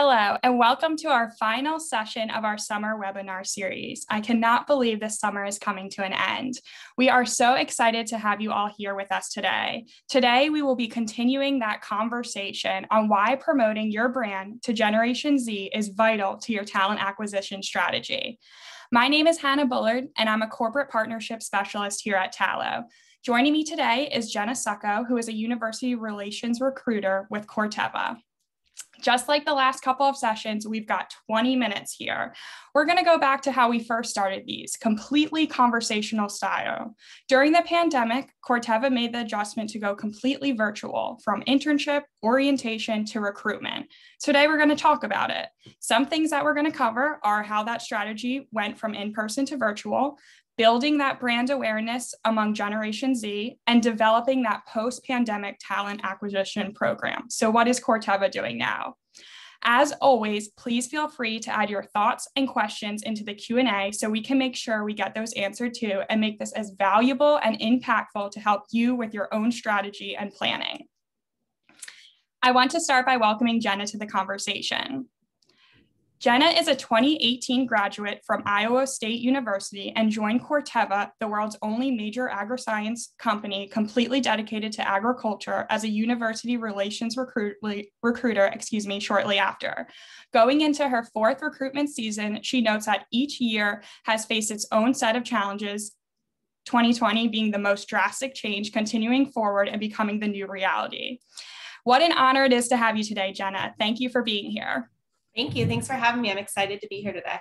Hello, and welcome to our final session of our summer webinar series. I cannot believe this summer is coming to an end. We are so excited to have you all here with us today. Today, we will be continuing that conversation on why promoting your brand to Generation Z is vital to your talent acquisition strategy. My name is Hannah Bullard, and I'm a corporate partnership specialist here at Tallo. Joining me today is Jenna Suckow, who is a university relations recruiter with Corteva. Just like the last couple of sessions, we've got 20 minutes here. We're going to go back to how we first started these, completely conversational style. During the pandemic, Corteva made the adjustment to go completely virtual, from internship, orientation, to recruitment. Today, we're going to talk about it. Some things that we're going to cover are how that strategy went from in-person to virtual, building that brand awareness among Generation Z, and developing that post-pandemic talent acquisition program. So what is Corteva doing now? As always, please feel free to add your thoughts and questions into the Q&A so we can make sure we get those answered too and make this as valuable and impactful to help you with your own strategy and planning. I want to start by welcoming Jenna to the conversation. Jenna is a 2018 graduate from Iowa State University and joined Corteva, the world's only major agriscience company completely dedicated to agriculture, as a university relations recruiter, shortly after. Going into her fourth recruitment season, she notes that each year has faced its own set of challenges, 2020 being the most drastic change, continuing forward and becoming the new reality. What an honor it is to have you today, Jenna. Thank you for being here. Thank you. Thanks for having me. I'm excited to be here today.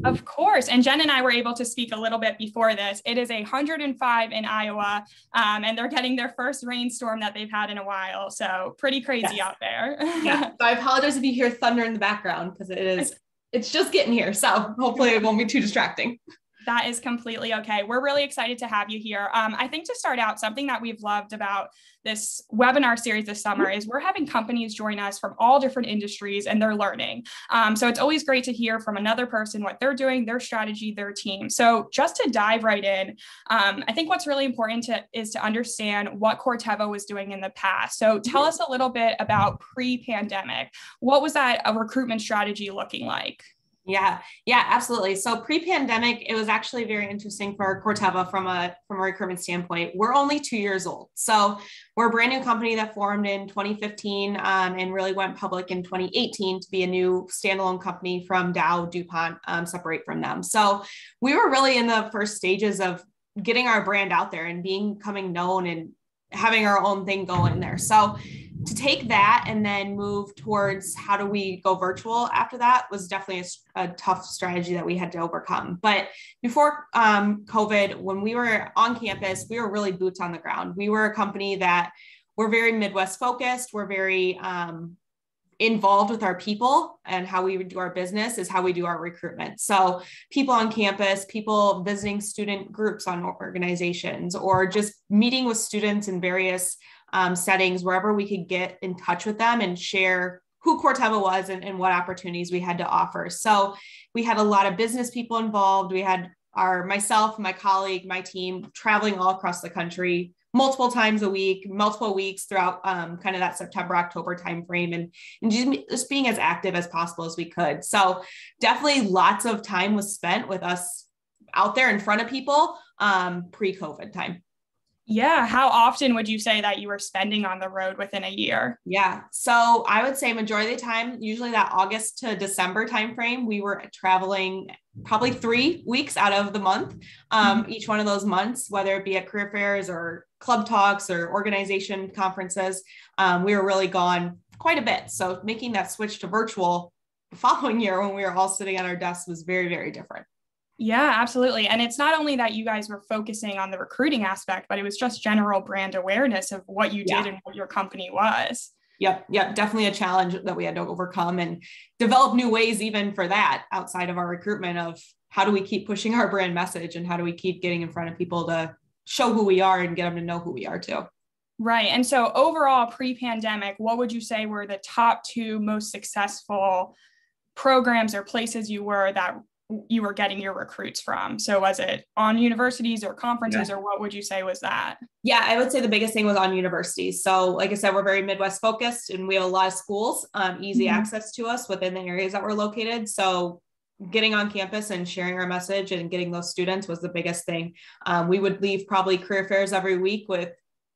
Of course. And Jen and I were able to speak a little bit before this. It is 105 in Iowa, and they're getting their first rainstorm that they've had in a while. So pretty crazy out there. Yeah. So I apologize if you hear thunder in the background because it's just getting here. So hopefully it won't be too distracting. That is completely okay. We're really excited to have you here. I think to start out, something that we've loved about this webinar series this summer is we're having companies join us from all different industries and they're learning. So it's always great to hear from another person what they're doing, their strategy, their team. So just to dive right in, I think what's really important is to understand what Corteva was doing in the past. So tell us a little bit about pre-pandemic. What was that recruitment strategy looking like? Yeah, absolutely. So pre-pandemic, it was actually very interesting for Corteva from a recruitment standpoint. We're only 2 years old. So we're a brand new company that formed in 2015 and really went public in 2018 to be a new standalone company from Dow, DuPont, separate from them. So we were really in the first stages of getting our brand out there and becoming known and having our own thing going there. So to take that and then move towards how do we go virtual after that was definitely a tough strategy that we had to overcome. But before COVID, when we were on campus, we were really boots on the ground. We were a company that we're very Midwest focused. We're very involved with our people, and how we do our business is how we do our recruitment. So people on campus, people visiting student groups on organizations, or just meeting with students in various settings, wherever we could get in touch with them and share who Corteva was and what opportunities we had to offer. So we had a lot of business people involved. We had myself, my colleague, my team traveling all across the country multiple times a week, multiple weeks throughout kind of that September, October timeframe, and just being as active as possible as we could. So definitely lots of time was spent with us out there in front of people pre-COVID time. Yeah. How often would you say that you were spending on the road within a year? Yeah. So I would say majority of the time, usually that August to December timeframe, we were traveling probably 3 weeks out of the month, each one of those months, whether it be at career fairs or club talks or organization conferences. We were really gone quite a bit. So making that switch to virtual the following year when we were all sitting at our desks was very, very different. Yeah, absolutely. And it's not only that you guys were focusing on the recruiting aspect, but it was just general brand awareness of what you did and what your company was. Yep. Definitely a challenge that we had to overcome and develop new ways even for that outside of our recruitment of how do we keep pushing our brand message and how do we keep getting in front of people to show who we are and get them to know who we are too. Right. And so overall pre-pandemic, what would you say were the top 2 most successful programs or places you were that you were getting your recruits from? So was it on universities or conferences, or what would you say was that? Yeah, I would say the biggest thing was on universities. So like I said, we're very Midwest focused and we have a lot of schools, easy access to us within the areas that we're located. So getting on campus and sharing our message and getting those students was the biggest thing. We would leave probably career fairs every week with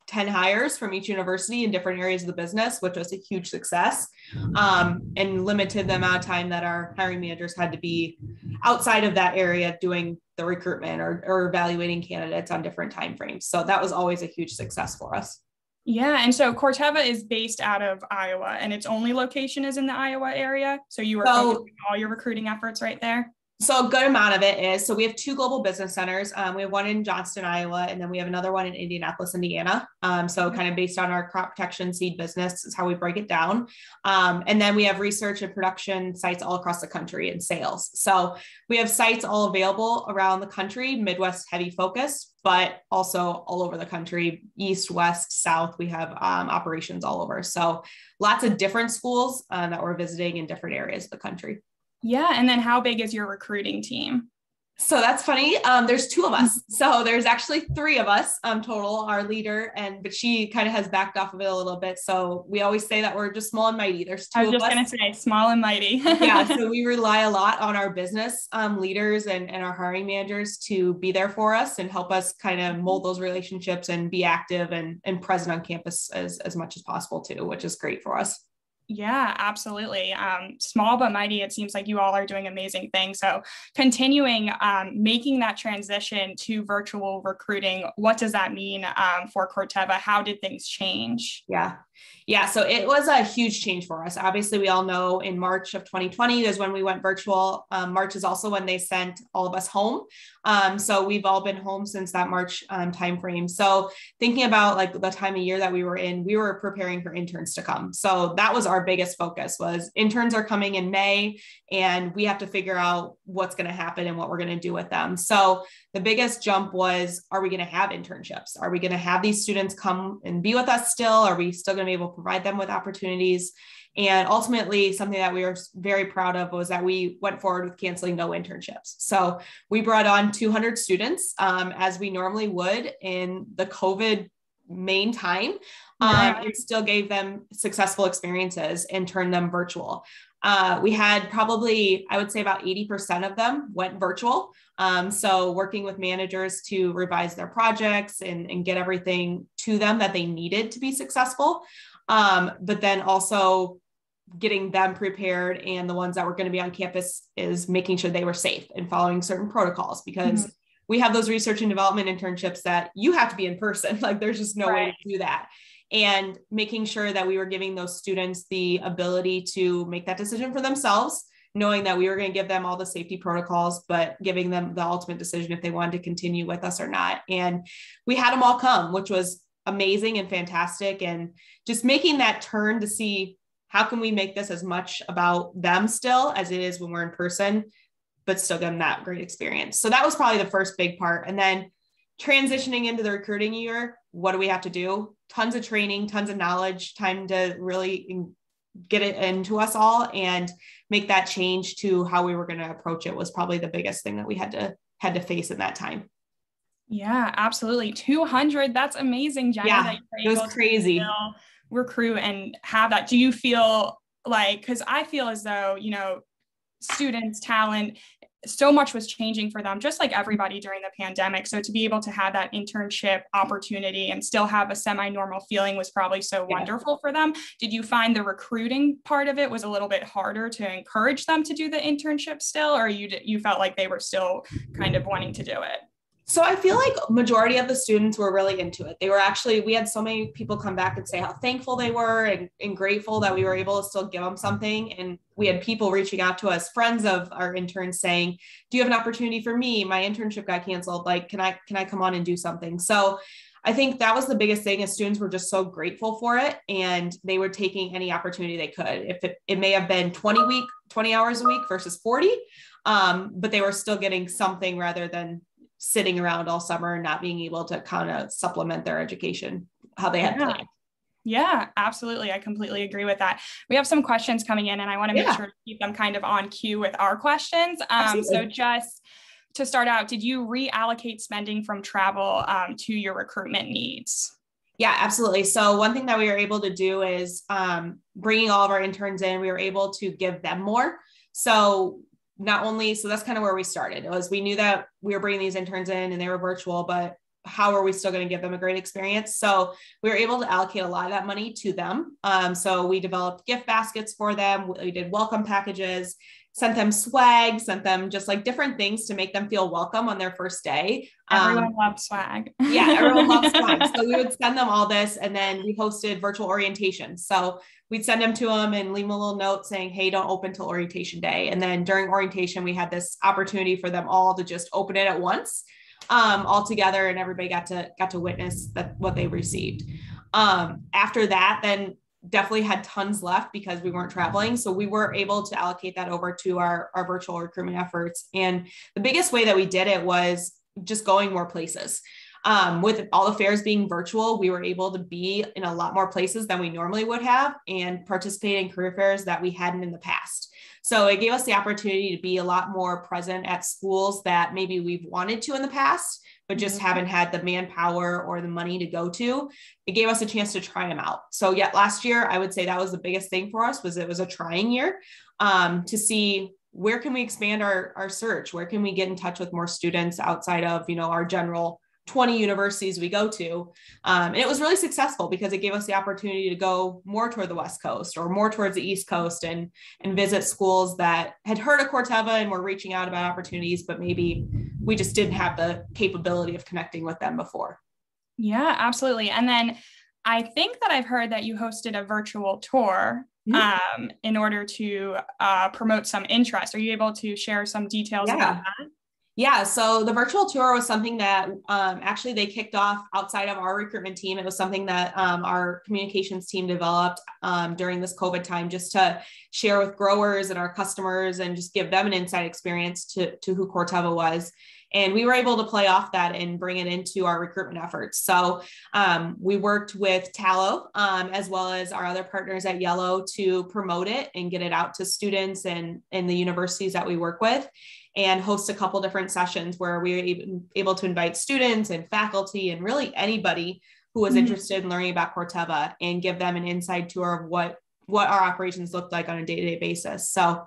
10 hires from each university in different areas of the business, which was a huge success, and limited the amount of time that our hiring managers had to be outside of that area doing the recruitment or evaluating candidates on different timeframes. So that was always a huge success for us. Yeah. And so Corteva is based out of Iowa and its only location is in the Iowa area. So you were focusing all your recruiting efforts right there? So a good amount of it is, so we have 2 global business centers. We have one in Johnston, Iowa, and then we have another one in Indianapolis, Indiana. So kind of based on our crop protection seed business is how we break it down. And then we have research and production sites all across the country and sales. So we have sites all available around the country, Midwest heavy focus, but also all over the country, East, West, South, we have operations all over. So lots of different schools that we're visiting in different areas of the country. Yeah. And then how big is your recruiting team? So that's funny. There's 2 of us. So there's actually 3 of us total, our leader, but she kind of has backed off of it a little bit. So we always say that we're just small and mighty. There's 2 of us. I was just going to say small and mighty. Yeah. So we rely a lot on our business leaders and our hiring managers to be there for us and help us kind of mold those relationships and be active and present on campus as much as possible too, which is great for us. Yeah, absolutely. Small but mighty. It seems like you all are doing amazing things. So continuing making that transition to virtual recruiting, what does that mean for Corteva? How did things change? Yeah. So it was a huge change for us. Obviously, we all know in March of 2020 is when we went virtual. March is also when they sent all of us home. So we've all been home since that March timeframe. So thinking about like the time of year that we were in, we were preparing for interns to come. So that was our biggest focus was interns are coming in May and we have to figure out what's going to happen and what we're going to do with them. So the biggest jump was, are we going to have internships? Are we going to have these students come and be with us still? Are we still going to be able to provide them with opportunities? And ultimately, something that we are very proud of was that we went forward with canceling no internships. So we brought on 200 students as we normally would in the COVID main time, and still gave them successful experiences and turned them virtual. We had probably, I would say about 80% of them went virtual. So working with managers to revise their projects and get everything to them that they needed to be successful. But then also getting them prepared, and the ones that were going to be on campus is making sure they were safe and following certain protocols, because we have those research and development internships that you have to be in person. Like there's just no way to do that. And making sure that we were giving those students the ability to make that decision for themselves, knowing that we were going to give them all the safety protocols, but giving them the ultimate decision if they wanted to continue with us or not. And we had them all come, which was amazing and fantastic. And just making that turn to see how can we make this as much about them still as it is when we're in person, but still give them that great experience. So that was probably the first big part. And then transitioning into the recruiting year, what do we have to do? Tons of training, tons of knowledge, time to really get it into us all and make that change to how we were going to approach it was probably the biggest thing that we had to face in that time. Yeah, absolutely. 200. That's amazing, Jenna. Yeah, that it was crazy. Recruit and have that. Do you feel like, because I feel as though, students, talent, so much was changing for them, just like everybody during the pandemic. So to be able to have that internship opportunity and still have a semi-normal feeling was probably so wonderful for them. Did you find the recruiting part of it was a little bit harder to encourage them to do the internship still, or you felt like they were still kind of wanting to do it? So I feel like majority of the students were really into it. We had so many people come back and say how thankful they were and grateful that we were able to still give them something. And we had people reaching out to us, friends of our interns saying, do you have an opportunity for me? My internship got canceled. Like, can I come on and do something? So I think that was the biggest thing is students were just so grateful for it. And they were taking any opportunity they could. If it may have been 20 hours a week versus 40, but they were still getting something rather than sitting around all summer and not being able to kind of supplement their education how they had planned. Yeah, absolutely. I completely agree with that. We have some questions coming in and I want to make sure to keep them kind of on cue with our questions. So just to start out, did you reallocate spending from travel to your recruitment needs? Yeah, absolutely. So one thing that we were able to do is bringing all of our interns in, we were able to give them more. So that's kind of where we started. It was, we knew that we were bringing these interns in and they were virtual, but how are we still going to give them a great experience? So we were able to allocate a lot of that money to them. So we developed gift baskets for them. We did welcome packages, sent them swag, sent them just like different things to make them feel welcome on their first day. Everyone loves swag. Yeah, everyone loves swag. So we would send them all this, and then we hosted virtual orientation. So we'd send them to them and leave them a little note saying, hey, don't open till orientation day. And then during orientation, we had this opportunity for them all to just open it at once, all together, and everybody got to witness what they received. After that, then definitely had tons left because we weren't traveling. So we were able to allocate that over to our virtual recruitment efforts. And the biggest way that we did it was just going more places. With all the fairs being virtual, we were able to be in a lot more places than we normally would have and participate in career fairs that we hadn't in the past. So it gave us the opportunity to be a lot more present at schools that maybe we've wanted to in the past, but just haven't had the manpower or the money to go to. It gave us a chance to try them out. So yeah, last year, I would say that was the biggest thing for us, was it was a trying year to see where can we expand our search? Where can we get in touch with more students outside of, our general 20 universities we go to. And it was really successful because it gave us the opportunity to go more toward the West Coast or more towards the East Coast and visit schools that had heard of Corteva and were reaching out about opportunities, but maybe we just didn't have the capability of connecting with them before. Yeah, absolutely. And then I think that I've heard that you hosted a virtual tour in order to promote some interest. Are you able to share some details about that? Yeah, so the virtual tour was something that actually they kicked off outside of our recruitment team. It was something that our communications team developed during this COVID time, just to share with growers and our customers and just give them an inside experience to who Corteva was. And we were able to play off that and bring it into our recruitment efforts. So we worked with Tallo as well as our other partners at Yellow to promote it and get it out to students and the universities that we work with, and host a couple different sessions where we were able to invite students and faculty and really anybody who was interested in learning about Corteva and give them an inside tour of what our operations looked like on a day-to-day basis. So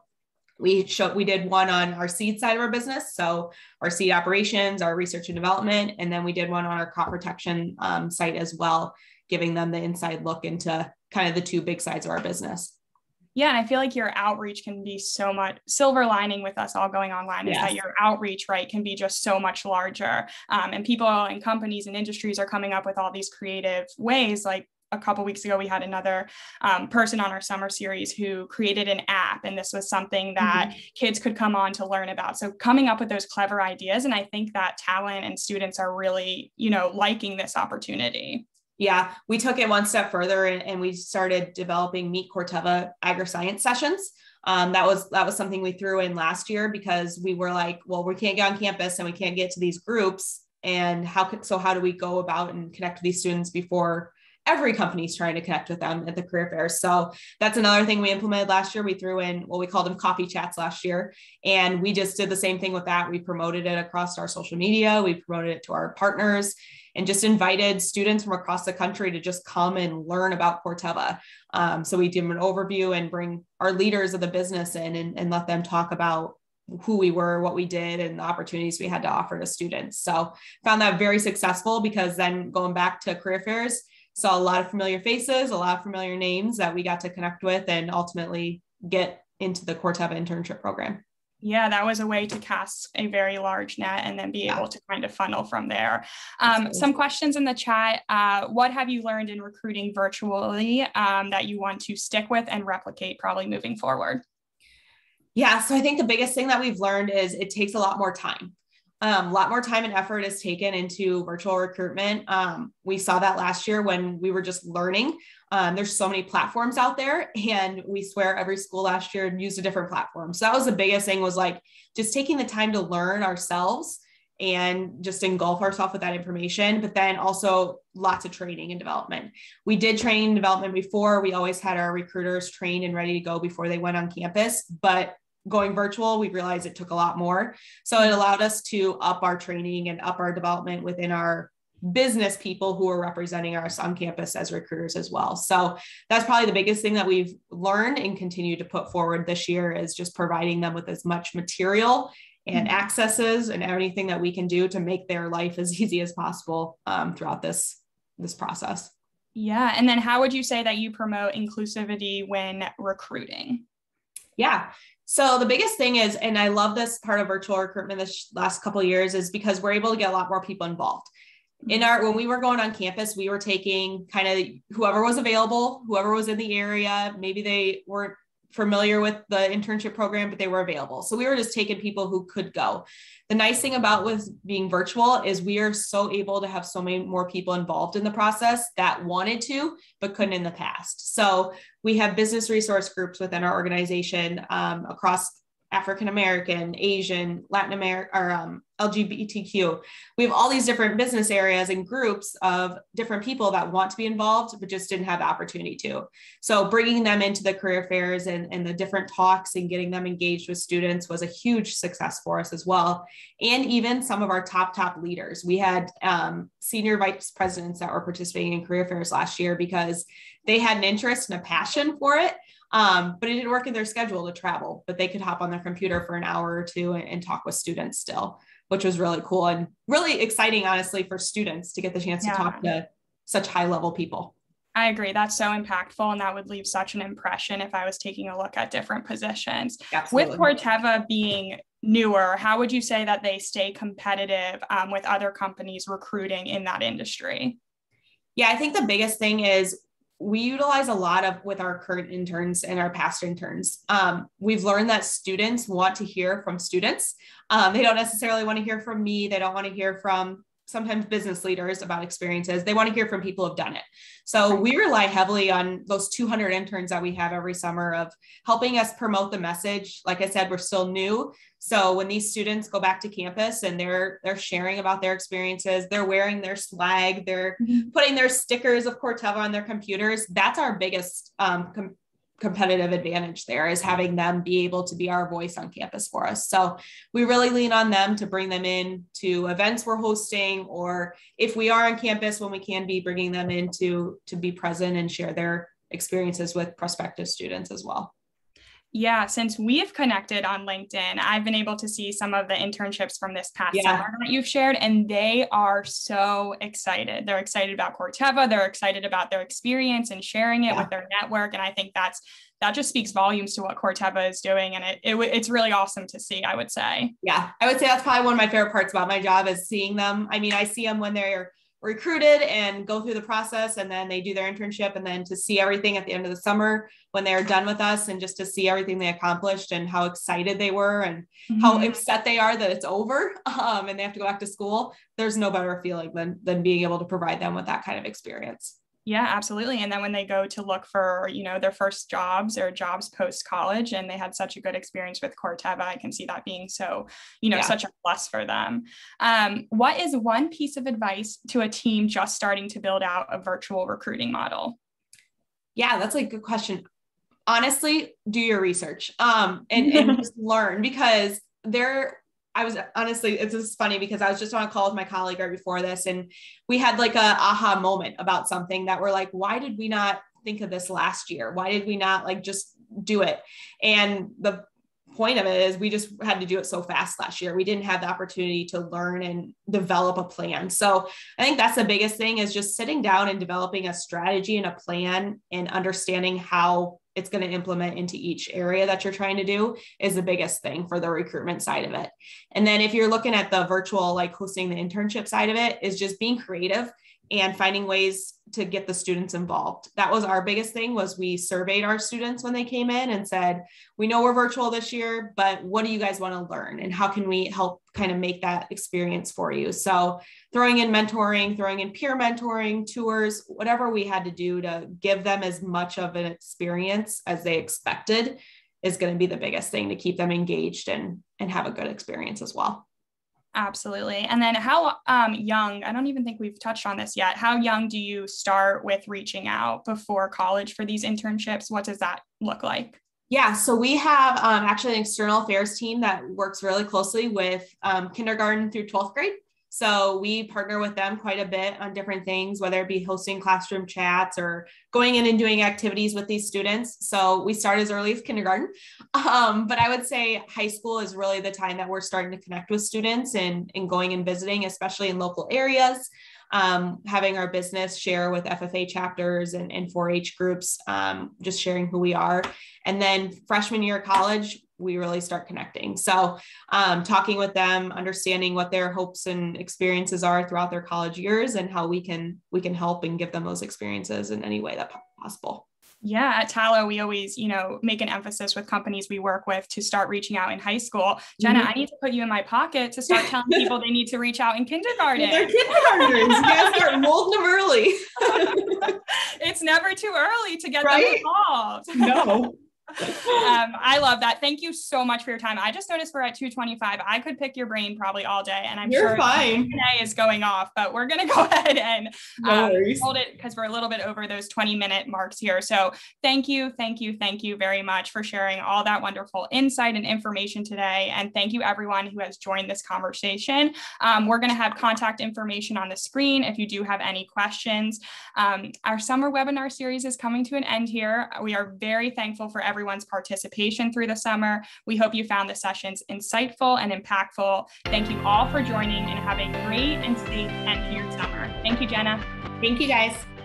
we did one on our seed side of our business. So our seed operations, our research and development, and then we did one on our crop protection site as well, giving them the inside look into kind of the two big sides of our business. Yeah. And I feel like your outreach can be so much silver lining with us all going online is that your outreach, right, can be just so much larger. And people and companies and industries are coming up with all these creative ways. Like a couple of weeks ago, we had another person on our summer series who created an app. And this was something that kids could come on to learn about. So coming up with those clever ideas. And I think that talent and students are really, liking this opportunity. Yeah, we took it one step further and we started developing Meet Corteva Agriscience sessions. That was something we threw in last year because we were like, well, we can't get on campus and we can't get to these groups. And how do we go about and connect with these students before every company's trying to connect with them at the career fairs? So that's another thing we implemented last year. We threw in what we called them coffee chats last year. And we just did the same thing with that. We promoted it across our social media. We promoted it to our partners and just invited students from across the country to just come and learn about Corteva. So we did an overview and bring our leaders of the business in and let them talk about who we were, what we did, and the opportunities we had to offer to students. So found that very successful because then going back to career fairs, saw a lot of familiar faces, a lot of familiar names that we got to connect with and ultimately get into the Corteva internship program. Yeah, that was a way to cast a very large net and then be able to kind of funnel from there. Some questions in the chat. What have you learned in recruiting virtually that you want to stick with and replicate probably moving forward? Yeah, so I think the biggest thing that we've learned is it takes a lot more time. A lot more time and effort is taken into virtual recruitment. We saw that last year when we were just learning. There's so many platforms out there, and we swear every school last year used a different platform. So that was the biggest thing, was like just taking the time to learn ourselves and just engulf ourselves with that information, but then also lots of training and development. We did training and development before. We always had our recruiters trained and ready to go before they went on campus, but going virtual, we realized it took a lot more. So it allowed us to up our training and up our development within our business people who are representing us on campus as recruiters as well. So that's probably the biggest thing that we've learned and continue to put forward this year, is just providing them with as much material and accesses and everything that we can do to make their life as easy as possible throughout this process. Yeah. And then how would you say that you promote inclusivity when recruiting? Yeah. So the biggest thing is, and I love this part of virtual recruitment this last couple of years, is because we're able to get a lot more people involved. When we were going on campus, we were taking kind of whoever was available, whoever was in the area. Maybe they weren't familiar with the internship program, but they were available. So we were just taking people who could go. The nice thing about with being virtual is we are so able to have so many more people involved in the process that wanted to, but couldn't in the past. So we have business resource groups within our organization across African-American, Asian, Latin America, or LGBTQ. We have all these different business areas and groups of different people that want to be involved, but just didn't have the opportunity to. So bringing them into the career fairs and the different talks and getting them engaged with students was a huge success for us as well. And even some of our top leaders. We had senior vice presidents that were participating in career fairs last year because they had an interest and a passion for it. But it didn't work in their schedule to travel, but they could hop on their computer for an hour or two and talk with students still, which was really cool and really exciting, honestly, for students to get the chance to talk to such high level people. I agree. That's so impactful. And that would leave such an impression if I was taking a look at different positions. Absolutely. With Corteva being newer, how would you say that they stay competitive with other companies recruiting in that industry? Yeah, I think the biggest thing is we utilize a lot of with our current interns and our past interns. We've learned that students want to hear from students. They don't necessarily want to hear from me. They don't want to hear from sometimes business leaders about experiences. They want to hear from people who've done it. So we rely heavily on those 200 interns that we have every summer of helping us promote the message. Like I said, we're still new. So when these students go back to campus and they're sharing about their experiences, they're wearing their swag, they're putting their stickers of Corteva on their computers. That's our biggest competitive advantage there, is having them be able to be our voice on campus for us. So we really lean on them to bring them in to events we're hosting, or if we are on campus, when we can be, bringing them in to be present and share their experiences with prospective students as well. Yeah, since we've connected on LinkedIn, I've been able to see some of the internships from this past summer that you've shared, and they are so excited. They're excited about Corteva. They're excited about their experience and sharing it with their network. And I think that just speaks volumes to what Corteva is doing. And it's really awesome to see, I would say. Yeah, I would say that's probably one of my favorite parts about my job, is seeing them. I mean, I see them when they're recruited and go through the process, and then they do their internship, and then to see everything at the end of the summer when they're done with us, and just to see everything they accomplished and how excited they were and how upset they are that it's over and they have to go back to school. There's no better feeling than being able to provide them with that kind of experience. Yeah, absolutely. And then when they go to look for, their first jobs or jobs post-college, and they had such a good experience with Corteva, I can see that being so, such a plus for them. What is one piece of advice to a team just starting to build out a virtual recruiting model? Yeah, that's a good question. Honestly, do your research and just learn, because it's just funny because I was just on a call with my colleague right before this, and we had like a aha moment about something that we're like, why did we not think of this last year? Why did we not just do it? And the point of it is we just had to do it so fast last year. We didn't have the opportunity to learn and develop a plan. So I think that's the biggest thing, is just sitting down and developing a strategy and a plan and understanding how it's going to implement into each area that you're trying to do is the biggest thing for the recruitment side of it. And then if you're looking at the virtual, hosting the internship side of it, is just being creative and finding ways to get the students involved. That was our biggest thing, was we surveyed our students when they came in and said, we know we're virtual this year, but what do you guys want to learn? And how can we help kind of make that experience for you? So throwing in mentoring, throwing in peer mentoring, tours, whatever we had to do to give them as much of an experience as they expected is going to be the biggest thing to keep them engaged and have a good experience as well. Absolutely. And then how young, I don't even think we've touched on this yet. How young do you start with reaching out before college for these internships? What does that look like? Yeah, so we have actually an external affairs team that works really closely with kindergarten through 12th grade. So we partner with them quite a bit on different things, whether it be hosting classroom chats or going in and doing activities with these students. So we start as early as kindergarten. But I would say high school is really the time that we're starting to connect with students and going and visiting, especially in local areas. Having our business share with FFA chapters and 4-H groups, just sharing who we are. And then freshman year of college, we really start connecting. So talking with them, understanding what their hopes and experiences are throughout their college years and how we can help and give them those experiences in any way that's possible. Yeah, at Tallo, we always, make an emphasis with companies we work with to start reaching out in high school. Jenna, I need to put you in my pocket to start telling people they need to reach out in kindergarten. They're kindergartners. You guys start molding them early. It's never too early to get them involved. No. I love that. Thank you so much for your time. I just noticed we're at 2:25. I could pick your brain probably all day, and I'm You're sure fine. today is going off, but we're going to go ahead and hold it because we're a little bit over those 20-minute marks here. So thank you very much for sharing all that wonderful insight and information today. And thank you everyone who has joined this conversation. We're going to have contact information on the screen if you do have any questions. Our summer webinar series is coming to an end here. We are very thankful for everyone's participation through the summer. We hope you found the sessions insightful and impactful. Thank you all for joining and have a great and safe end to your summer. Thank you, Jenna. Thank you, guys.